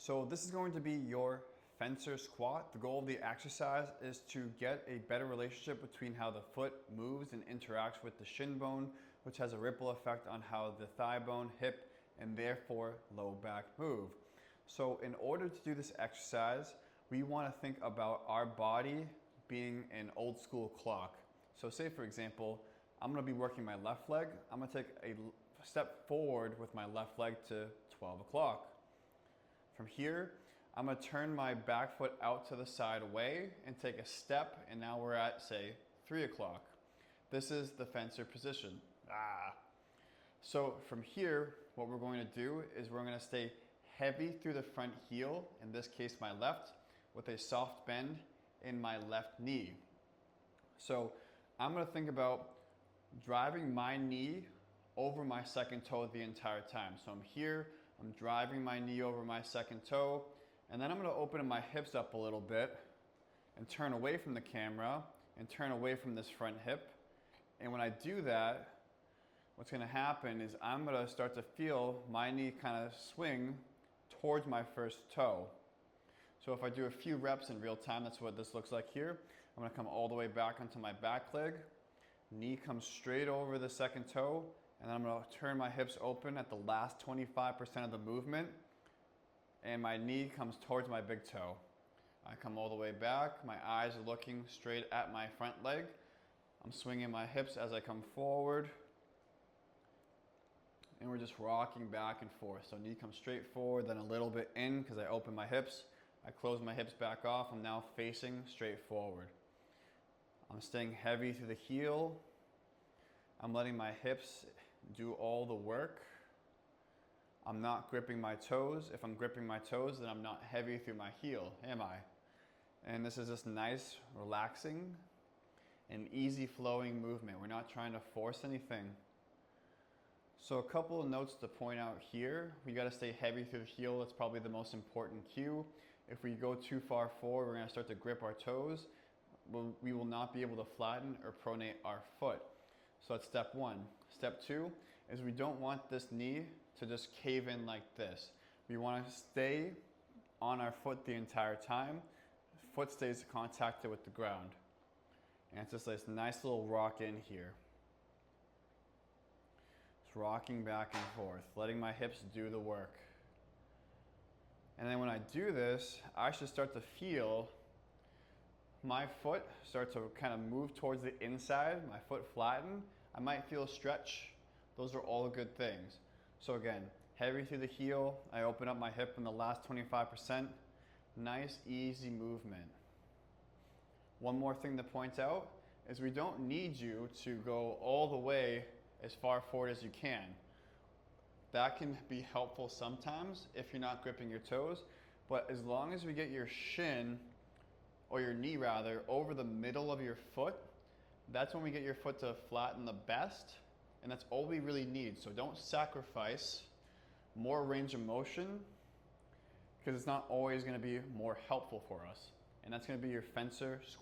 So this is going to be your fencer squat. The goal of the exercise is to get a better relationship between how the foot moves and interacts with the shin bone, which has a ripple effect on how the thigh bone, hip, and therefore low back move. So in order to do this exercise, we want to think about our body being an old school clock. So say for example, I'm going to be working my left leg. I'm going to take a step forward with my left leg to 12 o'clock. From here, I'm going to turn my back foot out to the side away and take a step, and now we're at, say, 3 o'clock. This is the fencer position. So from here, what we're going to do is we're going to stay heavy through the front heel, in this case my left, with a soft bend in my left knee. So I'm going to think about driving my knee over my second toe the entire time. So I'm here, I'm driving my knee over my second toe, and then I'm going to open my hips up a little bit and turn away from the camera and turn away from this front hip. And when I do that, what's going to happen is I'm going to start to feel my knee kind of swing towards my first toe. So if I do a few reps in real time, that's what this looks like here. I'm going to come all the way back onto my back leg. Knee comes straight over the second toe, and then I'm going to turn my hips open at the last 25% of the movement, and my knee comes towards my big toe. I come all the way back, my eyes are looking straight at my front leg. I'm swinging my hips as I come forward, and we're just rocking back and forth. So knee comes straight forward, then a little bit in because I open my hips. I close my hips back off. I'm now facing straight forward. I'm staying heavy through the heel. I'm letting my hips do all the work. I'm not gripping my toes. If I'm gripping my toes, then I'm not heavy through my heel, am I? And this is just nice, relaxing, and easy flowing movement. We're not trying to force anything. So a couple of notes to point out here. We got to stay heavy through the heel. That's probably the most important cue. If we go too far forward, we're going to start to grip our toes. We will not be able to flatten or pronate our foot. So that's step one. Step two is we don't want this knee to just cave in like this. We want to stay on our foot the entire time. Foot stays contacted with the ground. And it's just this nice little rock in here. Just rocking back and forth, letting my hips do the work. And then when I do this, I should start to feel my foot start to kind of move towards the inside, my foot flatten. I might feel a stretch. Those are all good things. So again, heavy through the heel. I open up my hip in the last 25%. Nice, easy movement. One more thing to point out is we don't need you to go all the way as far forward as you can. That can be helpful sometimes if you're not gripping your toes, but as long as we get your shin, or your knee rather, over the middle of your foot, that's when we get your foot to flatten the best, and that's all we really need. So don't sacrifice more range of motion, because it's not always going to be more helpful for us. And that's going to be your fencer squat.